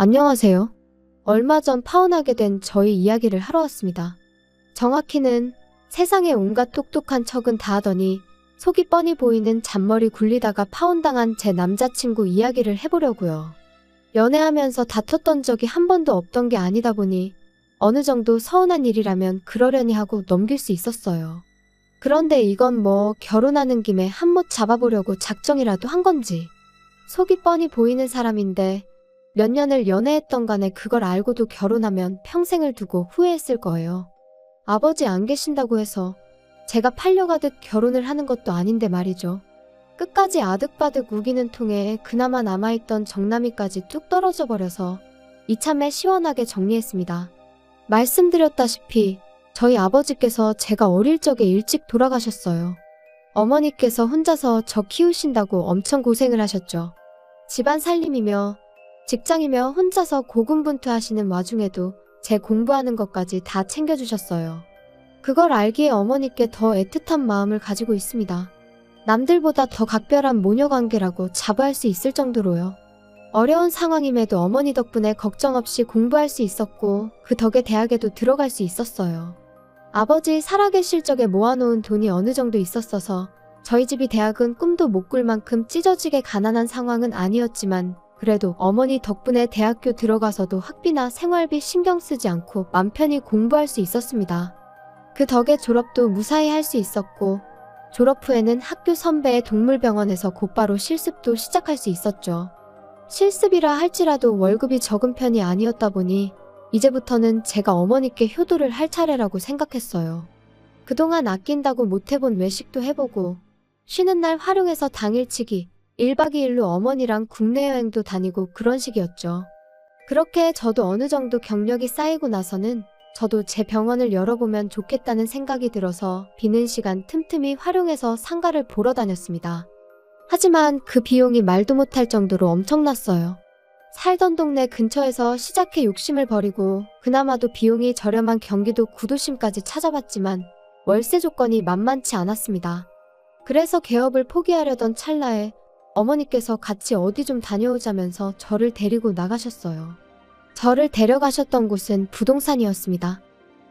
안녕하세요. 얼마 전 파혼하게 된 저희 이야기를 하러 왔습니다. 정확히는 세상에 온갖 똑똑한 척은 다 하더니 속이 뻔히 보이는 잔머리 굴리다가 파혼당한 제 남자친구 이야기를 해보려고요. 연애하면서 다퉜던 적이 한 번도 없던 게 아니다 보니 어느 정도 서운한 일이라면 그러려니 하고 넘길 수 있었어요. 그런데 이건 뭐 결혼하는 김에 한몫 잡아보려고 작정이라도 한 건지. 속이 뻔히 보이는 사람인데 몇 년을 연애했던 간에 그걸 알고도 결혼하면 평생을 두고 후회했을 거예요. 아버지 안 계신다고 해서 제가 팔려가듯 결혼을 하는 것도 아닌데 말이죠. 끝까지 아득바득 우기는 통에 그나마 남아있던 정남이까지 뚝 떨어져 버려서 이참에 시원하게 정리했습니다. 말씀드렸다시피 저희 아버지께서 제가 어릴 적에 일찍 돌아가셨어요. 어머니께서 혼자서 저 키우신다고 엄청 고생을 하셨죠. 집안 살림이며 직장이며 혼자서 고군분투하시는 와중에도 제 공부하는 것까지 다 챙겨주셨어요. 그걸 알기에 어머니께 더 애틋한 마음을 가지고 있습니다. 남들보다 더 각별한 모녀관계라고 자부할 수 있을 정도로요. 어려운 상황임에도 어머니 덕분에 걱정 없이 공부할 수 있었고 그 덕에 대학에도 들어갈 수 있었어요. 아버지 살아계실 적에 모아놓은 돈이 어느 정도 있었어서 저희 집이 대학은 꿈도 못 꿀 만큼 찢어지게 가난한 상황은 아니었지만 그래도 어머니 덕분에 대학교 들어가서도 학비나 생활비 신경 쓰지 않고 맘 편히 공부할 수 있었습니다. 그 덕에 졸업도 무사히 할 수 있었고 졸업 후에는 학교 선배의 동물병원에서 곧바로 실습도 시작할 수 있었죠. 실습이라 할지라도 월급이 적은 편이 아니었다 보니 이제부터는 제가 어머니께 효도를 할 차례라고 생각했어요. 그동안 아낀다고 못해본 외식도 해보고 쉬는 날 활용해서 당일치기 1박 2일로 어머니랑 국내 여행도 다니고 그런 식이었죠. 그렇게 저도 어느 정도 경력이 쌓이고 나서는 저도 제 병원을 열어보면 좋겠다는 생각이 들어서 비는 시간 틈틈이 활용해서 상가를 보러 다녔습니다. 하지만 그 비용이 말도 못할 정도로 엄청났어요. 살던 동네 근처에서 시작해 욕심을 버리고 그나마도 비용이 저렴한 경기도 구도심까지 찾아봤지만 월세 조건이 만만치 않았습니다. 그래서 개업을 포기하려던 찰나에 어머니께서 같이 어디 좀 다녀오자면서 저를 데리고 나가셨어요. 저를 데려가셨던 곳은 부동산이었습니다.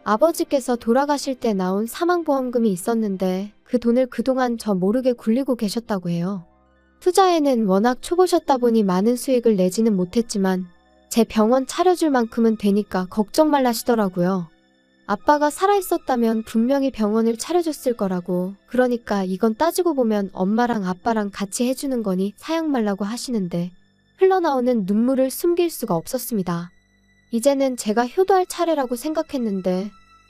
아버지께서 돌아가실 때 나온 사망보험금이 있었는데 그 돈을 그동안 저 모르게 굴리고 계셨다고 해요. 투자에는 워낙 초보셨다 보니 많은 수익을 내지는 못했지만 제 병원 차려줄 만큼은 되니까 걱정 말라시더라고요. 아빠가 살아있었다면 분명히 병원을 차려줬을 거라고. 그러니까 이건 따지고 보면 엄마랑 아빠랑 같이 해주는 거니 사양 말라고 하시는데 흘러나오는 눈물을 숨길 수가 없었습니다. 이제는 제가 효도할 차례라고 생각했는데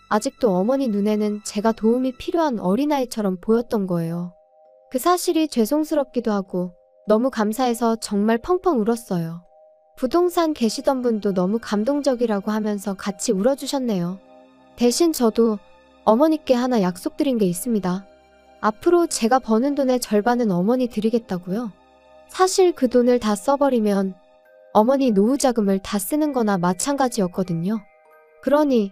아직도 어머니 눈에는 제가 도움이 필요한 어린아이처럼 보였던 거예요. 그 사실이 죄송스럽기도 하고 너무 감사해서 정말 펑펑 울었어요. 부동산 계시던 분도 너무 감동적이라고 하면서 같이 울어주셨네요. 대신 저도 어머니께 하나 약속드린 게 있습니다. 앞으로 제가 버는 돈의 절반은 어머니 드리겠다고요. 사실 그 돈을 다 써버리면 어머니 노후자금을 다 쓰는 거나 마찬가지였거든요. 그러니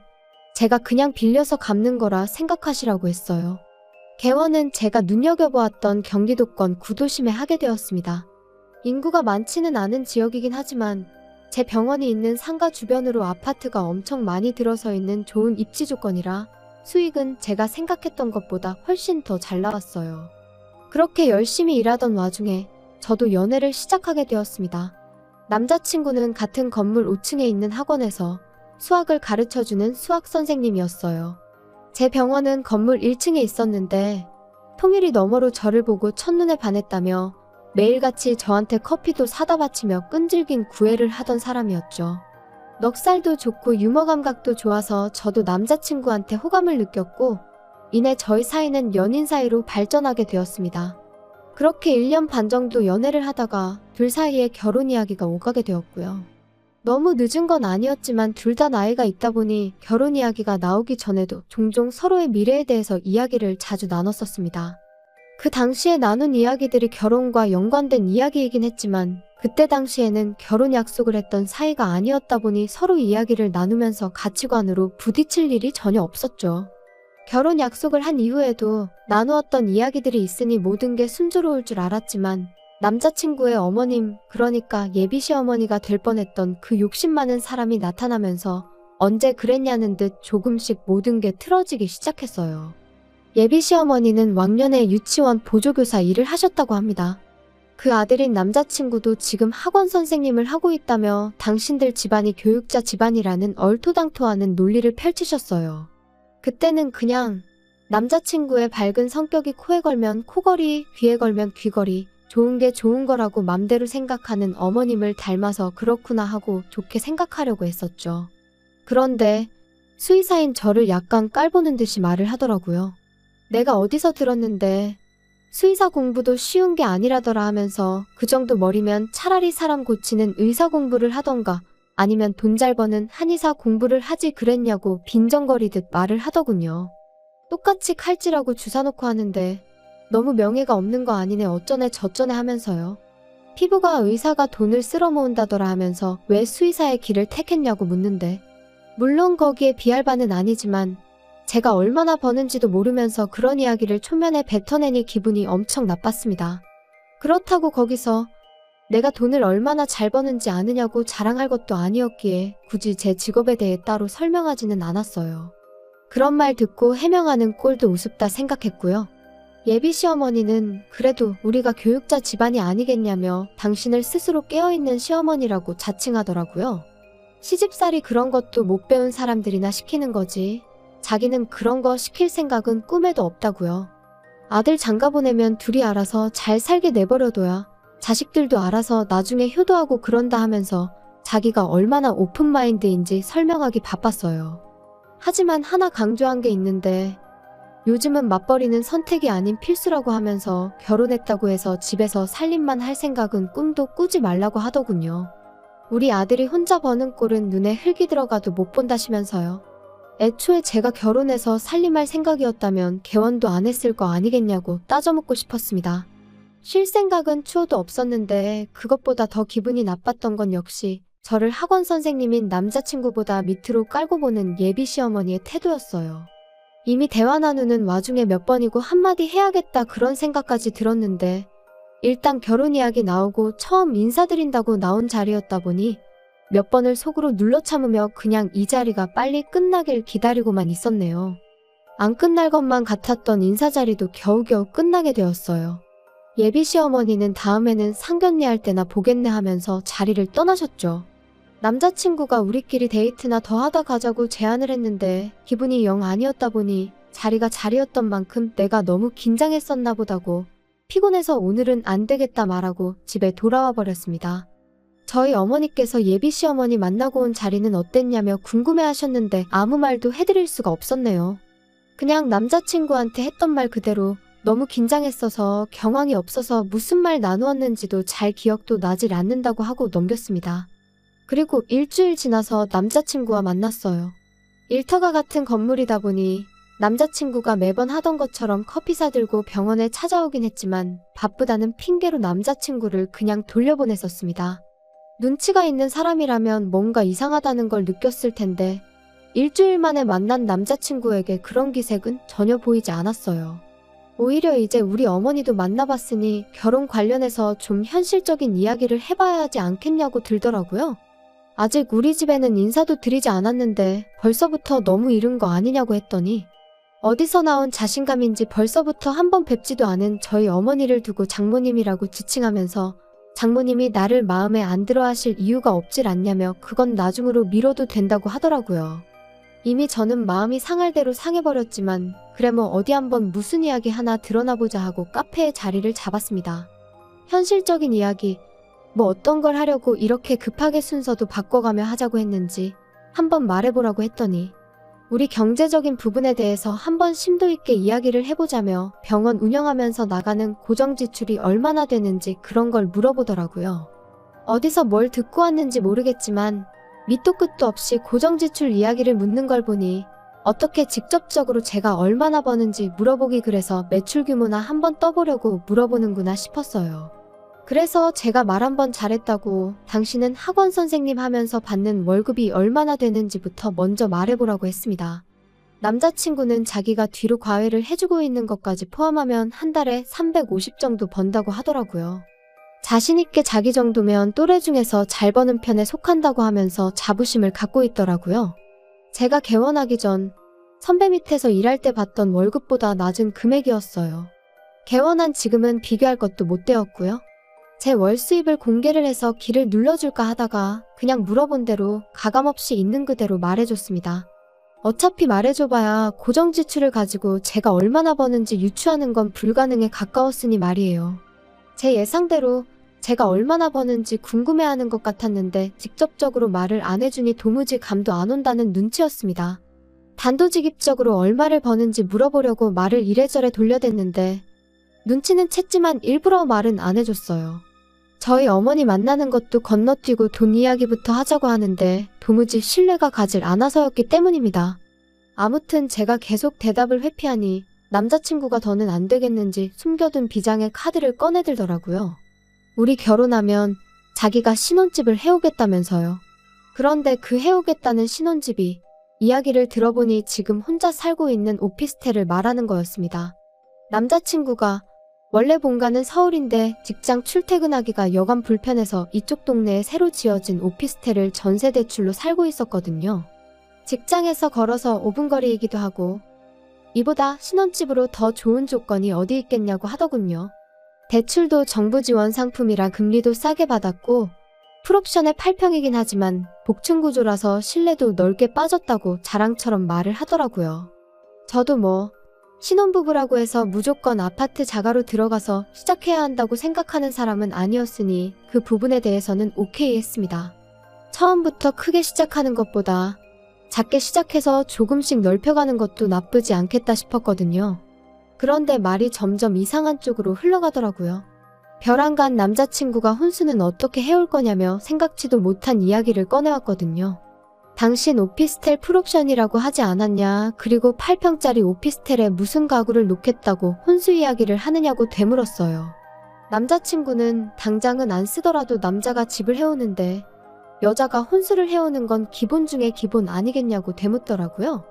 제가 그냥 빌려서 갚는 거라 생각하시라고 했어요. 개원은 제가 눈여겨보았던 경기도권 구도심에 하게 되었습니다. 인구가 많지는 않은 지역이긴 하지만 제 병원이 있는 상가 주변으로 아파트가 엄청 많이 들어서 있는 좋은 입지 조건이라 수익은 제가 생각했던 것보다 훨씬 더 잘 나왔어요. 그렇게 열심히 일하던 와중에 저도 연애를 시작하게 되었습니다. 남자친구는 같은 건물 5층에 있는 학원에서 수학을 가르쳐주는 수학 선생님이었어요. 제 병원은 건물 1층에 있었는데 통일이 너머로 저를 보고 첫눈에 반했다며 매일같이 저한테 커피도 사다 바치며 끈질긴 구애를 하던 사람이었죠. 넉살도 좋고 유머 감각도 좋아서 저도 남자친구한테 호감을 느꼈고 이내 저희 사이는 연인 사이로 발전하게 되었습니다. 그렇게 1년 반 정도 연애를 하다가 둘 사이에 결혼 이야기가 오가게 되었고요. 너무 늦은 건 아니었지만 둘 다 나이가 있다 보니 결혼 이야기가 나오기 전에도 종종 서로의 미래에 대해서 이야기를 자주 나눴었습니다. 그 당시에 나눈 이야기들이 결혼과 연관된 이야기이긴 했지만 그때 당시에는 결혼 약속을 했던 사이가 아니었다 보니 서로 이야기를 나누면서 가치관으로 부딪힐 일이 전혀 없었죠. 결혼 약속을 한 이후에도 나누었던 이야기들이 있으니 모든 게 순조로울 줄 알았지만 남자친구의 어머님, 그러니까 예비 시어머니가 될 뻔했던 그 욕심 많은 사람이 나타나면서 언제 그랬냐는 듯 조금씩 모든 게 틀어지기 시작했어요. 예비 시어머니는 왕년에 유치원 보조교사 일을 하셨다고 합니다. 그 아들인 남자친구도 지금 학원 선생님을 하고 있다며 당신들 집안이 교육자 집안이라는 얼토당토하는 논리를 펼치셨어요. 그때는 그냥 남자친구의 밝은 성격이 코에 걸면 코걸이, 귀에 걸면 귀걸이, 좋은 게 좋은 거라고 맘대로 생각하는 어머님을 닮아서 그렇구나 하고 좋게 생각하려고 했었죠. 그런데 수의사인 저를 약간 깔보는 듯이 말을 하더라고요. 내가 어디서 들었는데 수의사 공부도 쉬운 게 아니라더라 하면서 그 정도 머리면 차라리 사람 고치는 의사 공부를 하던가 아니면 돈 잘 버는 한의사 공부를 하지 그랬냐고 빈정거리듯 말을 하더군요. 똑같이 칼질하고 주사 놓고 하는데 너무 명예가 없는 거 아니네 어쩌네 저쩌네 하면서요. 피부과 의사가 돈을 쓸어 모은다더라 하면서 왜 수의사의 길을 택했냐고 묻는데 물론 거기에 비할 바는 아니지만 제가 얼마나 버는지도 모르면서 그런 이야기를 초면에 뱉어내니 기분이 엄청 나빴습니다. 그렇다고 거기서 내가 돈을 얼마나 잘 버는지 아느냐고 자랑할 것도 아니었기에 굳이 제 직업에 대해 따로 설명하지는 않았어요. 그런 말 듣고 해명하는 꼴도 우습다 생각했고요. 예비 시어머니는 그래도 우리가 교육자 집안이 아니겠냐며 당신을 스스로 깨어있는 시어머니라고 자칭하더라고요. 시집살이 그런 것도 못 배운 사람들이나 시키는 거지. 자기는 그런 거 시킬 생각은 꿈에도 없다고요. 아들 장가 보내면 둘이 알아서 잘 살게 내버려둬야 자식들도 알아서 나중에 효도하고 그런다 하면서 자기가 얼마나 오픈마인드인지 설명하기 바빴어요. 하지만 하나 강조한 게 있는데 요즘은 맞벌이는 선택이 아닌 필수라고 하면서 결혼했다고 해서 집에서 살림만 할 생각은 꿈도 꾸지 말라고 하더군요. 우리 아들이 혼자 버는 꼴은 눈에 흙이 들어가도 못 본다시면서요. 애초에 제가 결혼해서 살림할 생각이었다면 개원도 안 했을 거 아니겠냐고 따져묻고 싶었습니다. 쉴 생각은 추호도 없었는데 그것보다 더 기분이 나빴던 건 역시 저를 학원 선생님인 남자친구보다 밑으로 깔고 보는 예비 시어머니의 태도였어요. 이미 대화 나누는 와중에 몇 번이고 한마디 해야겠다 그런 생각까지 들었는데 일단 결혼 이야기 나오고 처음 인사드린다고 나온 자리였다 보니 몇 번을 속으로 눌러 참으며 그냥 이 자리가 빨리 끝나길 기다리고만 있었네요. 안 끝날 것만 같았던 인사 자리도 겨우겨우 끝나게 되었어요. 예비 시어머니는 다음에는 상견례 할 때나 보겠네 하면서 자리를 떠나셨죠. 남자친구가 우리끼리 데이트나 더 하다 가자고 제안을 했는데 기분이 영 아니었다 보니 자리가 자리였던 만큼 내가 너무 긴장했었나 보다고 피곤해서 오늘은 안 되겠다 말하고 집에 돌아와 버렸습니다. 저희 어머니께서 예비 시어머니 만나고 온 자리는 어땠냐며 궁금해하셨는데 아무 말도 해드릴 수가 없었네요. 그냥 남자친구한테 했던 말 그대로 너무 긴장했어서 경황이 없어서 무슨 말 나누었는지도 잘 기억도 나질 않는다고 하고 넘겼습니다. 그리고 일주일 지나서 남자친구와 만났어요. 일터가 같은 건물이다 보니 남자친구가 매번 하던 것처럼 커피 사들고 병원에 찾아오긴 했지만 바쁘다는 핑계로 남자친구를 그냥 돌려보냈었습니다. 눈치가 있는 사람이라면 뭔가 이상하다는 걸 느꼈을 텐데 일주일 만에 만난 남자친구에게 그런 기색은 전혀 보이지 않았어요. 오히려 이제 우리 어머니도 만나봤으니 결혼 관련해서 좀 현실적인 이야기를 해봐야 하지 않겠냐고 들더라고요. 아직 우리 집에는 인사도 드리지 않았는데 벌써부터 너무 이른 거 아니냐고 했더니 어디서 나온 자신감인지 벌써부터 한번 뵙지도 않은 저희 어머니를 두고 장모님이라고 지칭하면서 장모님이 나를 마음에 안 들어 하실 이유가 없질 않냐며 그건 나중으로 미뤄도 된다고 하더라고요. 이미 저는 마음이 상할 대로 상해버렸지만 그래 뭐 어디 한번 무슨 이야기 하나 드러나보자 하고 카페에 자리를 잡았습니다. 현실적인 이야기, 뭐 어떤 걸 하려고 이렇게 급하게 순서도 바꿔가며 하자고 했는지 한번 말해보라고 했더니 우리 경제적인 부분에 대해서 한번 심도 있게 이야기를 해보자며 병원 운영하면서 나가는 고정 지출이 얼마나 되는지 그런 걸 물어보더라고요. 어디서 뭘 듣고 왔는지 모르겠지만 밑도 끝도 없이 고정 지출 이야기를 묻는 걸 보니 어떻게 직접적으로 제가 얼마나 버는지 물어보기 그래서 매출 규모나 한번 떠보려고 물어보는구나 싶었어요. 그래서 제가 말 한번 잘했다고 당신은 학원 선생님 하면서 받는 월급이 얼마나 되는지부터 먼저 말해보라고 했습니다. 남자친구는 자기가 뒤로 과외를 해주고 있는 것까지 포함하면 한 달에 350 정도 번다고 하더라고요. 자신있게 자기 정도면 또래 중에서 잘 버는 편에 속한다고 하면서 자부심을 갖고 있더라고요. 제가 개원하기 전 선배 밑에서 일할 때 받던 월급보다 낮은 금액이었어요. 개원한 지금은 비교할 것도 못 되었고요. 제 월 수입을 공개를 해서 기를 눌러줄까 하다가 그냥 물어본 대로 가감없이 있는 그대로 말해줬습니다. 어차피 말해줘봐야 고정 지출을 가지고 제가 얼마나 버는지 유추하는 건 불가능에 가까웠으니 말이에요. 제 예상대로 제가 얼마나 버는지 궁금해하는 것 같았는데 직접적으로 말을 안 해주니 도무지 감도 안 온다는 눈치였습니다. 단도직입적으로 얼마를 버는지 물어보려고 말을 이래저래 돌려댔는데 눈치는 챘지만 일부러 말은 안 해줬어요. 저희 어머니 만나는 것도 건너뛰고 돈 이야기부터 하자고 하는데 도무지 신뢰가 가질 않아서였기 때문입니다. 아무튼 제가 계속 대답을 회피하니 남자친구가 더는 안 되겠는지 숨겨둔 비장의 카드를 꺼내들더라고요. 우리 결혼하면 자기가 신혼집을 해오겠다면서요. 그런데 그 해오겠다는 신혼집이 이야기를 들어보니 지금 혼자 살고 있는 오피스텔을 말하는 거였습니다. 남자친구가 원래 본가는 서울인데 직장 출퇴근하기가 여간 불편해서 이쪽 동네에 새로 지어진 오피스텔을 전세 대출로 살고 있었거든요. 직장에서 걸어서 5분 거리이기도 하고 이보다 신혼집으로 더 좋은 조건이 어디 있겠냐고 하더군요. 대출도 정부 지원 상품이라 금리도 싸게 받았고 풀옵션의 8평이긴 하지만 복층 구조라서 실내도 넓게 빠졌다고 자랑처럼 말을 하더라고요. 저도 신혼부부라고 해서 무조건 아파트 자가로 들어가서 시작해야 한다고 생각하는 사람은 아니었으니 그 부분에 대해서는 오케이 했습니다. 처음부터 크게 시작하는 것보다 작게 시작해서 조금씩 넓혀가는 것도 나쁘지 않겠다 싶었거든요. 그런데 말이 점점 이상한 쪽으로 흘러가더라고요. 벼랑간 남자친구가 혼수는 어떻게 해올 거냐며 생각지도 못한 이야기를 꺼내왔거든요. 당신 오피스텔 풀옵션이라고 하지 않았냐, 그리고 8평짜리 오피스텔에 무슨 가구를 놓겠다고 혼수 이야기를 하느냐고 되물었어요. 남자친구는 당장은 안 쓰더라도 남자가 집을 해오는데 여자가 혼수를 해오는 건 기본 중에 기본 아니겠냐고 되묻더라고요.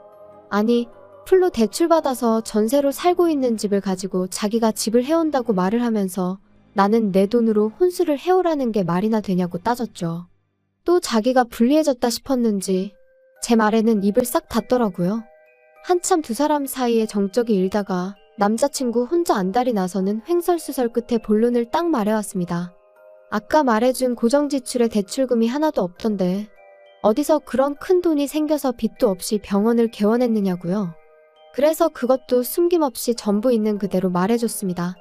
아니, 풀로 대출받아서 전세로 살고 있는 집을 가지고 자기가 집을 해온다고 말을 하면서 나는 내 돈으로 혼수를 해오라는 게 말이나 되냐고 따졌죠. 또 자기가 불리해졌다 싶었는지 제 말에는 입을 싹 닫더라고요. 한참 두 사람 사이에 정적이 일다가 남자친구 혼자 안달이 나서는 횡설수설 끝에 본론을 딱 말해왔습니다. 아까 말해준 고정지출에 대출금이 하나도 없던데 어디서 그런 큰 돈이 생겨서 빚도 없이 병원을 개원했느냐고요. 그래서 그것도 숨김없이 전부 있는 그대로 말해줬습니다.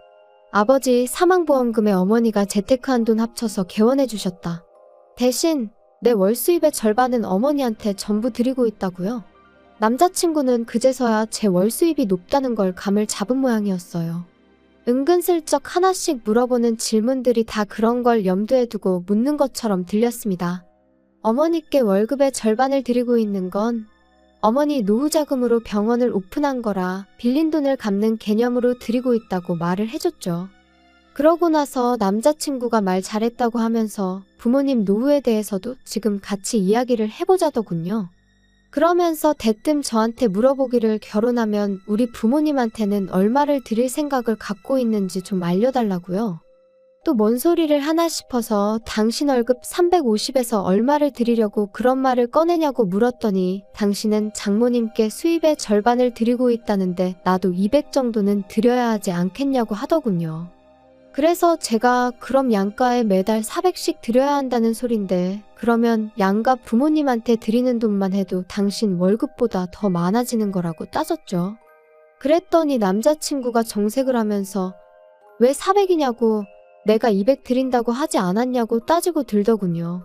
아버지 사망보험금에 어머니가 재테크한 돈 합쳐서 개원해주셨다. 대신 내 월 수입의 절반은 어머니한테 전부 드리고 있다고요. 남자친구는 그제서야 제 월 수입이 높다는 걸 감을 잡은 모양이었어요. 은근슬쩍 하나씩 물어보는 질문들이 다 그런 걸 염두에 두고 묻는 것처럼 들렸습니다. 어머니께 월급의 절반을 드리고 있는 건 어머니 노후자금으로 병원을 오픈한 거라 빌린 돈을 갚는 개념으로 드리고 있다고 말을 해줬죠. 그러고 나서 남자친구가 말 잘했다고 하면서 부모님 노후에 대해서도 지금 같이 이야기를 해보자더군요. 그러면서 대뜸 저한테 물어보기를 결혼하면 우리 부모님한테는 얼마를 드릴 생각을 갖고 있는지 좀 알려달라고요. 또 뭔 소리를 하나 싶어서 당신 월급 350에서 얼마를 드리려고 그런 말을 꺼내냐고 물었더니 당신은 장모님께 수입의 절반을 드리고 있다는데 나도 200 정도는 드려야 하지 않겠냐고 하더군요. 그래서 제가 그럼 양가에 매달 400씩 드려야 한다는 소린데 그러면 양가 부모님한테 드리는 돈만 해도 당신 월급보다 더 많아지는 거라고 따졌죠. 그랬더니 남자친구가 정색을 하면서 왜 400이냐고 내가 200 드린다고 하지 않았냐고 따지고 들더군요.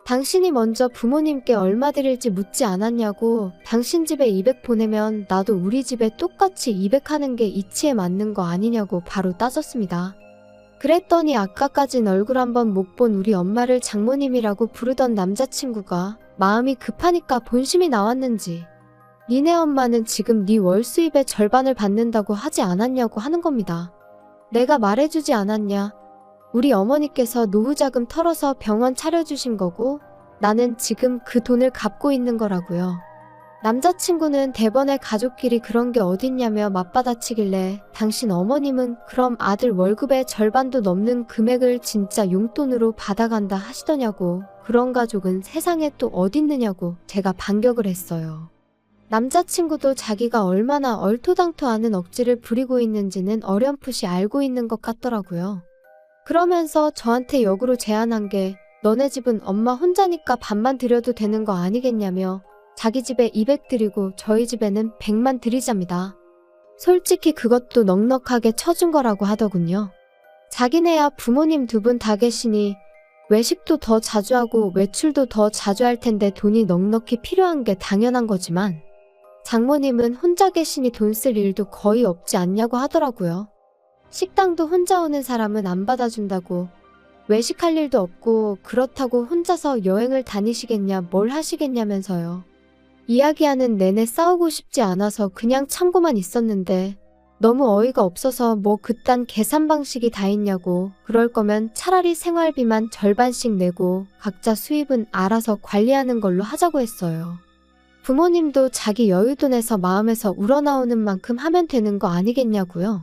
당신이 먼저 부모님께 얼마 드릴지 묻지 않았냐고 당신 집에 200 보내면 나도 우리 집에 똑같이 200 하는 게 이치에 맞는 거 아니냐고 바로 따졌습니다. 그랬더니 아까까진 얼굴 한번 못 본 우리 엄마를 장모님이라고 부르던 남자친구가 마음이 급하니까 본심이 나왔는지 니네 엄마는 지금 네 월 수입의 절반을 받는다고 하지 않았냐고 하는 겁니다. 내가 말해주지 않았냐? 우리 어머니께서 노후자금 털어서 병원 차려주신 거고 나는 지금 그 돈을 갚고 있는 거라고요. 남자친구는 대번에 가족끼리 그런 게 어딨냐며 맞받아치길래 당신 어머님은 그럼 아들 월급의 절반도 넘는 금액을 진짜 용돈으로 받아간다 하시더냐고. 그런 가족은 세상에 또 어딨느냐고 제가 반격을 했어요. 남자친구도 자기가 얼마나 얼토당토하는 억지를 부리고 있는지는 어렴풋이 알고 있는 것 같더라고요. 그러면서 저한테 역으로 제안한 게 너네 집은 엄마 혼자니까 반만 드려도 되는 거 아니겠냐며 자기 집에 200 드리고 저희 집에는 100만 드리자입니다. 솔직히 그것도 넉넉하게 쳐준 거라고 하더군요. 자기네야 부모님 두 분 다 계시니 외식도 더 자주 하고 외출도 더 자주 할 텐데 돈이 넉넉히 필요한 게 당연한 거지만 장모님은 혼자 계시니 돈 쓸 일도 거의 없지 않냐고 하더라고요. 식당도 혼자 오는 사람은 안 받아준다고. 외식할 일도 없고 그렇다고 혼자서 여행을 다니시겠냐 뭘 하시겠냐면서요. 이야기하는 내내 싸우고 싶지 않아서 그냥 참고만 있었는데 너무 어이가 없어서 뭐 그딴 계산 방식이 다 있냐고. 그럴 거면 차라리 생활비만 절반씩 내고 각자 수입은 알아서 관리하는 걸로 하자고 했어요. 부모님도 자기 여유돈에서 마음에서 우러나오는 만큼 하면 되는 거 아니겠냐고요.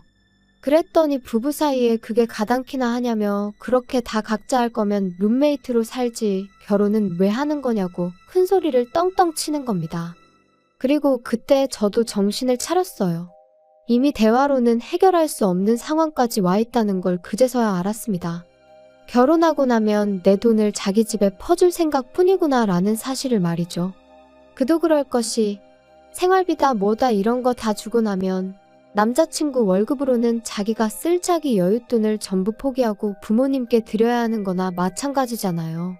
그랬더니 부부 사이에 그게 가당키나 하냐며 그렇게 다 각자 할 거면 룸메이트로 살지 결혼은 왜 하는 거냐고 큰 소리를 떵떵 치는 겁니다. 그리고 그때 저도 정신을 차렸어요. 이미 대화로는 해결할 수 없는 상황까지 와 있다는 걸 그제서야 알았습니다. 결혼하고 나면 내 돈을 자기 집에 퍼줄 생각뿐이구나 라는 사실을 말이죠. 그도 그럴 것이 생활비다 뭐다 이런 거 다 주고 나면 남자친구 월급으로는 자기가 쓸 자기 여윳돈을 전부 포기하고 부모님께 드려야 하는 거나 마찬가지잖아요.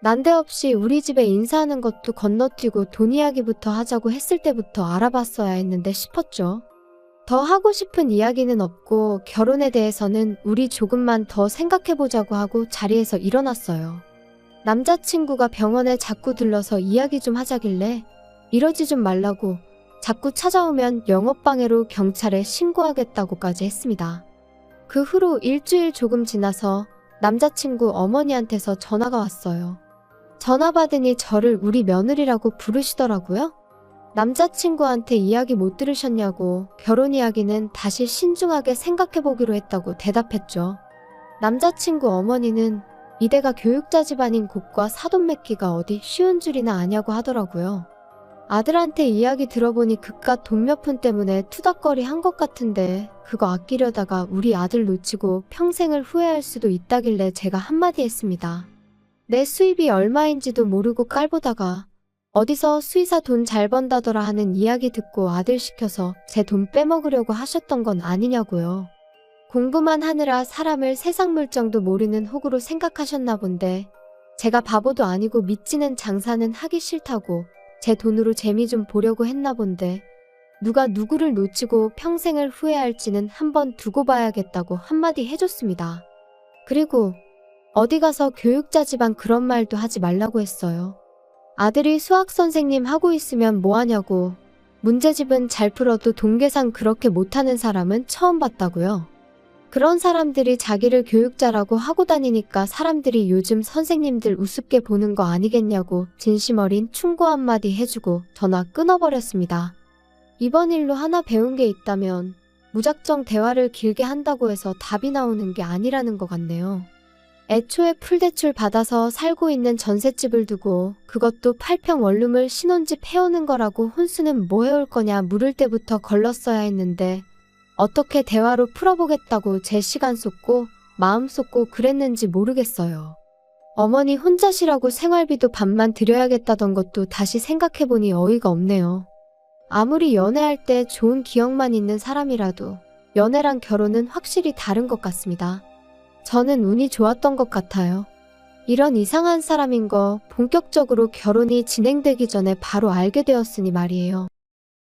난데없이 우리 집에 인사하는 것도 건너뛰고 돈 이야기부터 하자고 했을 때부터 알아봤어야 했는데 싶었죠. 더 하고 싶은 이야기는 없고 결혼에 대해서는 우리 조금만 더 생각해보자고 하고 자리에서 일어났어요. 남자친구가 병원에 자꾸 들러서 이야기 좀 하자길래 이러지 좀 말라고 자꾸 찾아오면 영업방해로 경찰에 신고하겠다고까지 했습니다. 그 후로 일주일 조금 지나서 남자친구 어머니한테서 전화가 왔어요. 전화 받으니 저를 우리 며느리라고 부르시더라고요. 남자친구한테 이야기 못 들으셨냐고 결혼 이야기는 다시 신중하게 생각해보기로 했다고 대답했죠. 남자친구 어머니는 이대가 교육자 집안인 곳과 사돈 맺기가 어디 쉬운 줄이나 아냐고 하더라고요. 아들한테 이야기 들어보니 그깟 돈 몇 푼 때문에 투닥거리 한 것 같은데 그거 아끼려다가 우리 아들 놓치고 평생을 후회할 수도 있다길래 제가 한마디 했습니다. 내 수입이 얼마인지도 모르고 깔보다가 어디서 수의사 돈 잘 번다더라 하는 이야기 듣고 아들 시켜서 제 돈 빼먹으려고 하셨던 건 아니냐고요. 공부만 하느라 사람을 세상 물정도 모르는 호구로 생각하셨나 본데 제가 바보도 아니고 믿지는 장사는 하기 싫다고 제 돈으로 재미 좀 보려고 했나 본데 누가 누구를 놓치고 평생을 후회할지는 한번 두고 봐야겠다고 한마디 해줬습니다. 그리고 어디 가서 교육자 집안 그런 말도 하지 말라고 했어요. 아들이 수학 선생님 하고 있으면 뭐하냐고. 문제집은 잘 풀어도 돈 계산 그렇게 못하는 사람은 처음 봤다고요. 그런 사람들이 자기를 교육자라고 하고 다니니까 사람들이 요즘 선생님들 우습게 보는 거 아니겠냐고 진심 어린 충고 한마디 해주고 전화 끊어버렸습니다. 이번 일로 하나 배운 게 있다면 무작정 대화를 길게 한다고 해서 답이 나오는 게 아니라는 것 같네요. 애초에 풀대출 받아서 살고 있는 전셋집을 두고 그것도 8평 원룸을 신혼집 해오는 거라고 혼수는 뭐 해올 거냐 물을 때부터 걸렀어야 했는데 어떻게 대화로 풀어보겠다고 제 시간 쏟고 마음 쏟고 그랬는지 모르겠어요. 어머니 혼자시라고 생활비도 반만 드려야겠다던 것도 다시 생각해보니 어이가 없네요. 아무리 연애할 때 좋은 기억만 있는 사람이라도 연애랑 결혼은 확실히 다른 것 같습니다. 저는 운이 좋았던 것 같아요. 이런 이상한 사람인 거 본격적으로 결혼이 진행되기 전에 바로 알게 되었으니 말이에요.